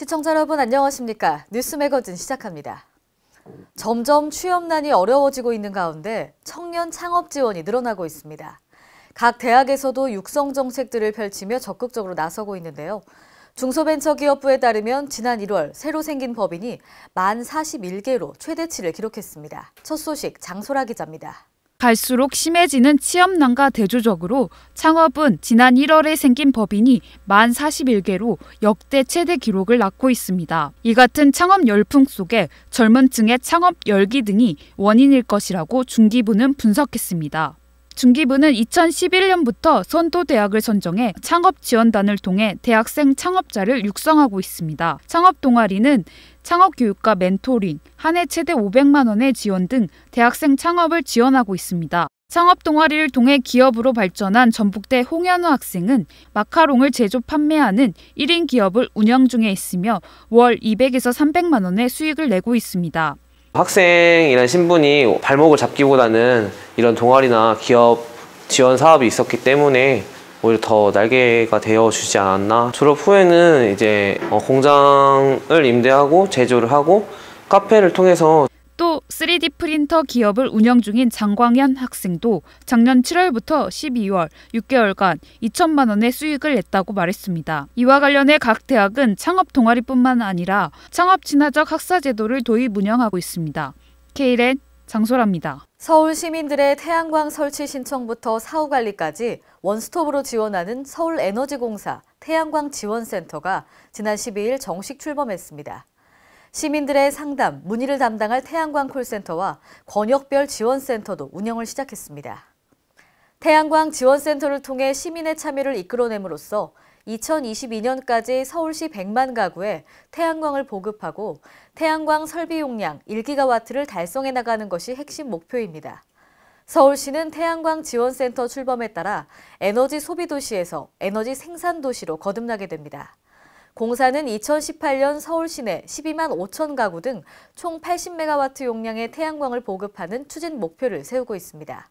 시청자 여러분 안녕하십니까? 뉴스 매거진 시작합니다. 점점 취업난이 어려워지고 있는 가운데 청년 창업 지원이 늘어나고 있습니다. 각 대학에서도 육성 정책들을 펼치며 적극적으로 나서고 있는데요. 중소벤처기업부에 따르면 지난 1월 새로 생긴 법인이 만 41개로 최대치를 기록했습니다. 첫 소식 장소라 기자입니다. 갈수록 심해지는 취업난과 대조적으로 창업은 지난 1월에 생긴 법인이 만 41개로 역대 최대 기록을 낳고 있습니다. 이 같은 창업 열풍 속에 젊은 층의 창업 열기 등이 원인일 것이라고 중기부는 분석했습니다. 중기부는 2011년부터 선도대학을 선정해 창업지원단을 통해 대학생 창업자를 육성하고 있습니다. 창업동아리는 창업교육과 멘토링, 한 해 최대 500만 원의 지원 등 대학생 창업을 지원하고 있습니다. 창업동아리를 통해 기업으로 발전한 전북대 홍현우 학생은 마카롱을 제조 판매하는 1인 기업을 운영 중에 있으며 월 200에서 300만 원의 수익을 내고 있습니다. 학생이라는 신분이 발목을 잡기보다는 이런 동아리나 기업 지원 사업이 있었기 때문에 오히려 더 날개가 되어주지 않았나. 졸업 후에는 이제 공장을 임대하고 제조를 하고 카페를 통해서 또 3D 프린터 기업을 운영 중인 장광현 학생도 작년 7월부터 12월 6개월간 2천만 원의 수익을 냈다고 말했습니다. 이와 관련해 각 대학은 창업 동아리뿐만 아니라 창업 친화적 학사 제도를 도입 운영하고 있습니다. K랜 장소라입니다. 서울 시민들의 태양광 설치 신청부터 사후 관리까지 원스톱으로 지원하는 서울에너지공사 태양광 지원센터가 지난 12일 정식 출범했습니다. 시민들의 상담, 문의를 담당할 태양광 콜센터와 권역별 지원센터도 운영을 시작했습니다. 태양광 지원센터를 통해 시민의 참여를 이끌어냄으로써 2022년까지 서울시 100만 가구에 태양광을 보급하고 태양광 설비 용량 1기가와트를 달성해 나가는 것이 핵심 목표입니다. 서울시는 태양광 지원센터 출범에 따라 에너지 소비 도시에서 에너지 생산 도시로 거듭나게 됩니다. 공사는 2018년 서울 시내 12만 5천 가구 등 총 80메가와트 용량의 태양광을 보급하는 추진 목표를 세우고 있습니다.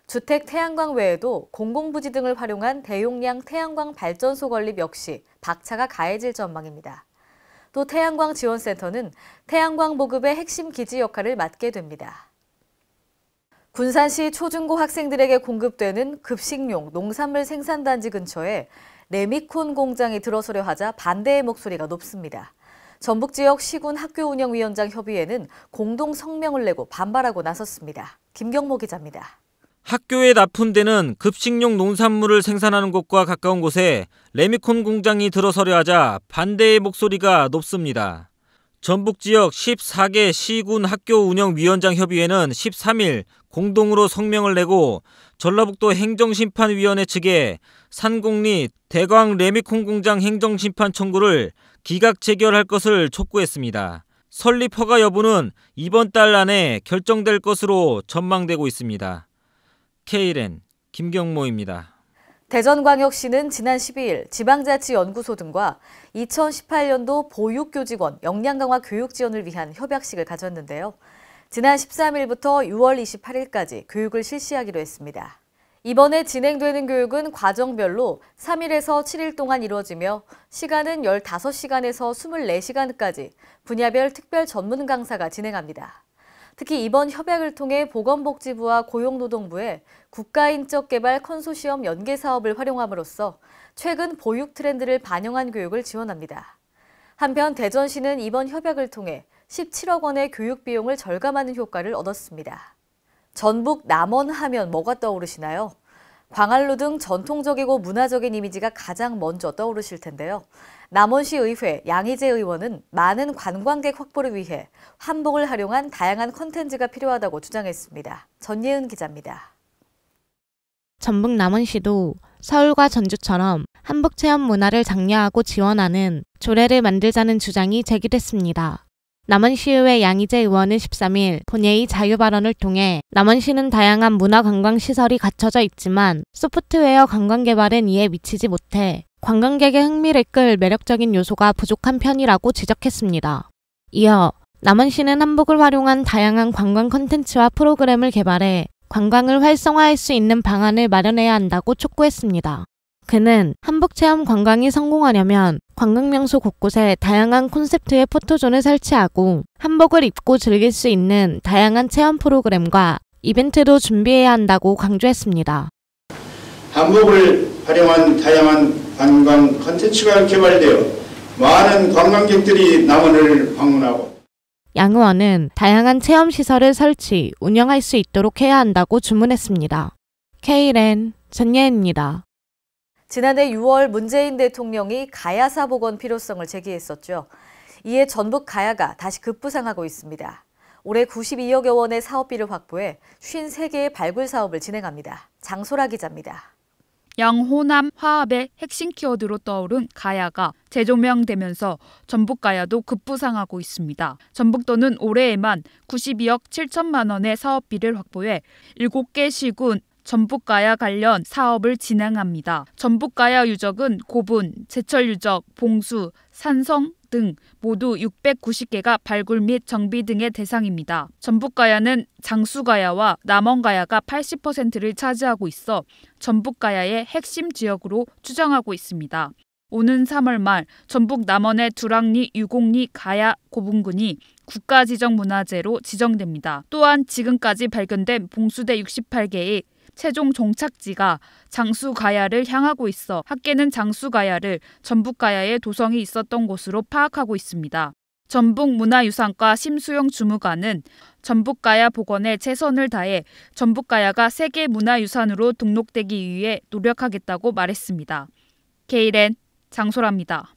주택 태양광 외에도 공공부지 등을 활용한 대용량 태양광 발전소 건립 역시 박차가 가해질 전망입니다. 또 태양광 지원센터는 태양광 보급의 핵심 기지 역할을 맡게 됩니다. 군산시 초중고 학생들에게 공급되는 급식용 농산물 생산단지 근처에 레미콘 공장이 들어서려 하자 반대의 목소리가 높습니다. 전북지역 시군 학교운영위원장 협의회는 공동 성명을 내고 반발하고 나섰습니다. 김경모 기자입니다. 학교에 납품되는 급식용 농산물을 생산하는 곳과 가까운 곳에 레미콘 공장이 들어서려 하자 반대의 목소리가 높습니다. 전북지역 14개 시군 학교운영위원장 협의회는 13일 공동으로 성명을 내고 전라북도 행정심판위원회 측에 산곡리 대광 레미콘 공장 행정심판 청구를 기각 체결할 것을 촉구했습니다. 설립 허가 여부는 이번 달 안에 결정될 것으로 전망되고 있습니다. K랜 김경모입니다. 대전광역시는 지난 12일 지방자치연구소 등과 2018년도 보육교직원 역량 강화 교육 지원을 위한 협약식을 가졌는데요. 지난 13일부터 6월 28일까지 교육을 실시하기로 했습니다. 이번에 진행되는 교육은 과정별로 3일에서 7일 동안 이루어지며 시간은 15시간에서 24시간까지 분야별 특별 전문 강사가 진행합니다. 특히 이번 협약을 통해 보건복지부와 고용노동부의 국가인적개발 컨소시엄 연계 사업을 활용함으로써 최근 보육 트렌드를 반영한 교육을 지원합니다. 한편 대전시는 이번 협약을 통해 17억 원의 교육 비용을 절감하는 효과를 얻었습니다. 전북 남원 하면 뭐가 떠오르시나요? 광안루 등 전통적이고 문화적인 이미지가 가장 먼저 떠오르실 텐데요. 남원시 의회 양희재 의원은 많은 관광객 확보를 위해 한복을 활용한 다양한 콘텐츠가 필요하다고 주장했습니다. 전예은 기자입니다. 전북 남원시도 서울과 전주처럼 한복 체험 문화를 장려하고 지원하는 조례를 만들자는 주장이 제기됐습니다. 남원시의회 양희재 의원은 13일 본회의 자유발언을 통해 남원시는 다양한 문화관광시설이 갖춰져 있지만 소프트웨어 관광 개발은 이에 미치지 못해 관광객의 흥미를 끌 매력적인 요소가 부족한 편이라고 지적했습니다. 이어 남원시는 한복을 활용한 다양한 관광 콘텐츠와 프로그램을 개발해 관광을 활성화할 수 있는 방안을 마련해야 한다고 촉구했습니다. 그는 한복 체험 관광이 성공하려면 관광명소 곳곳에 다양한 콘셉트의 포토존을 설치하고 한복을 입고 즐길 수 있는 다양한 체험 프로그램과 이벤트도 준비해야 한다고 강조했습니다. 한복을 활용한 다양한 관광 콘텐츠가 개발되어 많은 관광객들이 남원을 방문하고 양 의원은 다양한 체험시설을 설치, 운영할 수 있도록 해야 한다고 주문했습니다. K랜 전예입니다. 지난해 6월 문재인 대통령이 가야사 복원 필요성을 제기했었죠. 이에 전북 가야가 다시 급부상하고 있습니다. 올해 92억여 원의 사업비를 확보해 53개의 발굴 사업을 진행합니다. 장소라 기자입니다. 양호남 화합의 핵심 키워드로 떠오른 가야가 재조명되면서 전북 가야도 급부상하고 있습니다. 전북도는 올해에만 92억 7천만 원의 사업비를 확보해 7개 시군 전북가야 관련 사업을 진행합니다. 전북가야 유적은 고분, 제철 유적, 봉수, 산성 등 모두 690개가 발굴 및 정비 등의 대상입니다. 전북가야는 장수가야와 남원가야가 80%를 차지하고 있어 전북가야의 핵심 지역으로 추정하고 있습니다. 오는 3월 말 전북 남원의 두랑리, 유곡리, 가야, 고분군이 국가지정문화재로 지정됩니다. 또한 지금까지 발견된 봉수대 68개의 최종 종착지가 장수가야를 향하고 있어 학계는 장수가야를 전북가야의 도성이 있었던 곳으로 파악하고 있습니다. 전북문화유산과 심수영 주무관은 전북가야 복원에 최선을 다해 전북가야가 세계문화유산으로 등록되기 위해 노력하겠다고 말했습니다. K랜 장소라입니다.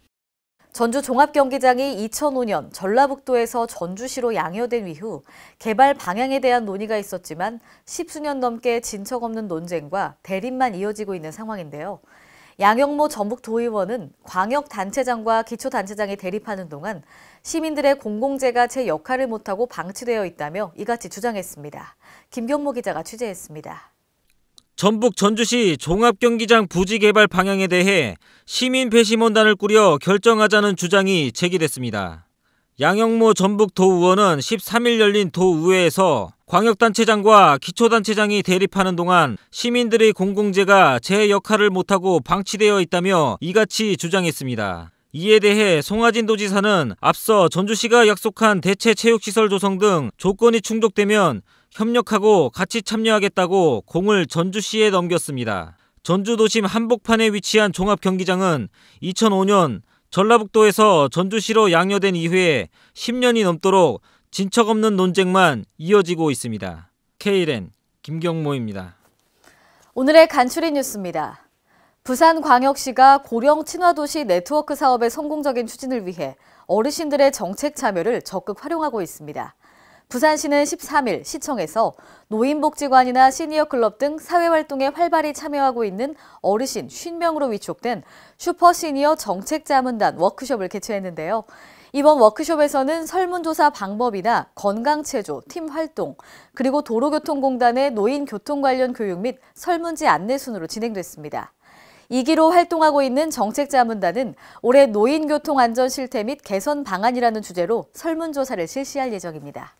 전주 종합경기장이 2005년 전라북도에서 전주시로 양여된 이후 개발 방향에 대한 논의가 있었지만 10수년 넘게 진척 없는 논쟁과 대립만 이어지고 있는 상황인데요. 양영모 전북도의원은 광역단체장과 기초단체장이 대립하는 동안 시민들의 공공재가 제 역할을 못하고 방치되어 있다며 이같이 주장했습니다. 김경모 기자가 취재했습니다. 전북 전주시 종합경기장 부지 개발 방향에 대해 시민 배심원단을 꾸려 결정하자는 주장이 제기됐습니다. 양영모 전북도의원은 13일 열린 도의회에서 광역단체장과 기초단체장이 대립하는 동안 시민들의 공공재가 제 역할을 못하고 방치되어 있다며 이같이 주장했습니다. 이에 대해 송하진 도지사는 앞서 전주시가 약속한 대체 체육시설 조성 등 조건이 충족되면 협력하고 같이 참여하겠다고 공을 전주시에 넘겼습니다. 전주도심 한복판에 위치한 종합경기장은 2005년 전라북도에서 전주시로 양여된 이후에 10년이 넘도록 진척 없는 논쟁만 이어지고 있습니다. K랜 김경모입니다. 오늘의 간추리 뉴스입니다. 부산광역시가 고령 친화도시 네트워크 사업의 성공적인 추진을 위해 어르신들의 정책 참여를 적극 활용하고 있습니다. 부산시는 13일 시청에서 노인복지관이나 시니어클럽 등 사회활동에 활발히 참여하고 있는 어르신 50명으로 위촉된 슈퍼시니어 정책자문단 워크숍을 개최했는데요. 이번 워크숍에서는 설문조사 방법이나 건강체조, 팀활동, 그리고 도로교통공단의 노인교통 관련 교육 및 설문지 안내 순으로 진행됐습니다. 2기로 활동하고 있는 정책자문단은 올해 노인교통안전 실태 및 개선 방안이라는 주제로 설문조사를 실시할 예정입니다.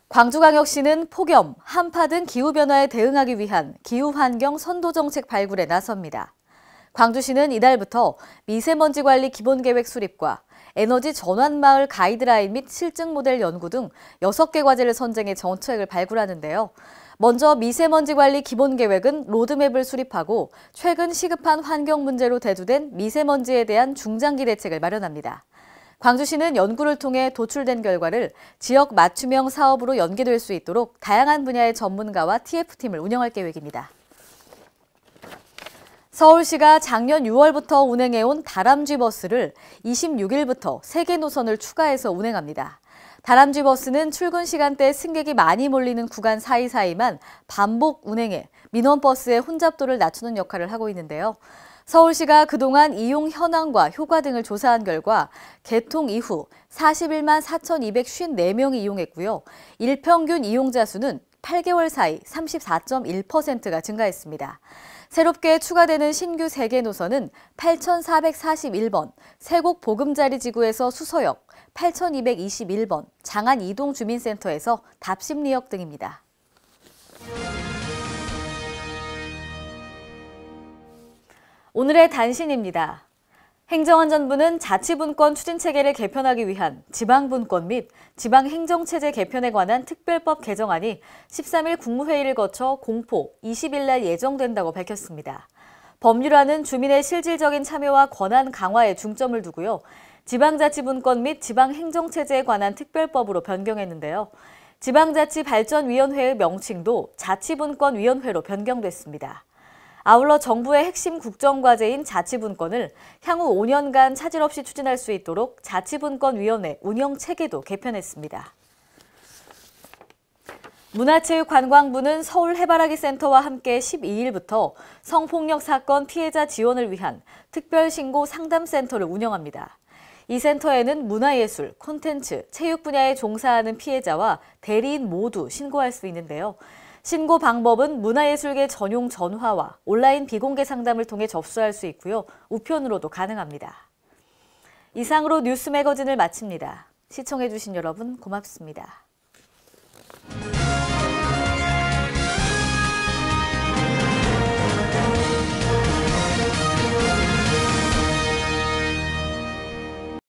광주광역시는 폭염, 한파 등 기후변화에 대응하기 위한 기후환경 선도정책 발굴에 나섭니다. 광주시는 이달부터 미세먼지 관리 기본계획 수립과 에너지 전환마을 가이드라인 및 실증 모델 연구 등 6개 과제를 선정해 정책을 발굴하는데요. 먼저 미세먼지 관리 기본계획은 로드맵을 수립하고 최근 시급한 환경 문제로 대두된 미세먼지에 대한 중장기 대책을 마련합니다. 광주시는 연구를 통해 도출된 결과를 지역 맞춤형 사업으로 연계될 수 있도록 다양한 분야의 전문가와 TF팀을 운영할 계획입니다. 서울시가 작년 6월부터 운행해온 다람쥐 버스를 26일부터 3개 노선을 추가해서 운행합니다. 다람쥐 버스는 출근 시간대 승객이 많이 몰리는 구간 사이사이만 반복 운행해 민원버스의 혼잡도를 낮추는 역할을 하고 있는데요. 서울시가 그동안 이용 현황과 효과 등을 조사한 결과 개통 이후 41만 4,254명이 이용했고요. 일평균 이용자 수는 8개월 사이 34.1%가 증가했습니다. 새롭게 추가되는 신규 3개 노선은 8,441번, 세곡 보금자리 지구에서 수서역, 8,221번, 장안 이동주민센터에서 답심리역 등입니다. 오늘의 단신입니다. 행정안전부는 자치분권 추진체계를 개편하기 위한 지방분권 및 지방행정체제 개편에 관한 특별법 개정안이 13일 국무회의를 거쳐 공포 20일 날 예정된다고 밝혔습니다. 법률안은 주민의 실질적인 참여와 권한 강화에 중점을 두고요. 지방자치분권 및 지방행정체제에 관한 특별법으로 변경했는데요. 지방자치발전위원회의 명칭도 자치분권위원회로 변경됐습니다. 아울러 정부의 핵심 국정과제인 자치분권을 향후 5년간 차질 없이 추진할 수 있도록 자치분권위원회 운영체계도 개편했습니다. 문화체육관광부는 서울 해바라기 센터와 함께 12일부터 성폭력 사건 피해자 지원을 위한 특별신고 상담센터를 운영합니다. 이 센터에는 문화예술, 콘텐츠, 체육 분야에 종사하는 피해자와 대리인 모두 신고할 수 있는데요. 신고 방법은 문화예술계 전용 전화와 온라인 비공개 상담을 통해 접수할 수 있고요. 우편으로도 가능합니다. 이상으로 뉴스 매거진을 마칩니다. 시청해주신 여러분 고맙습니다.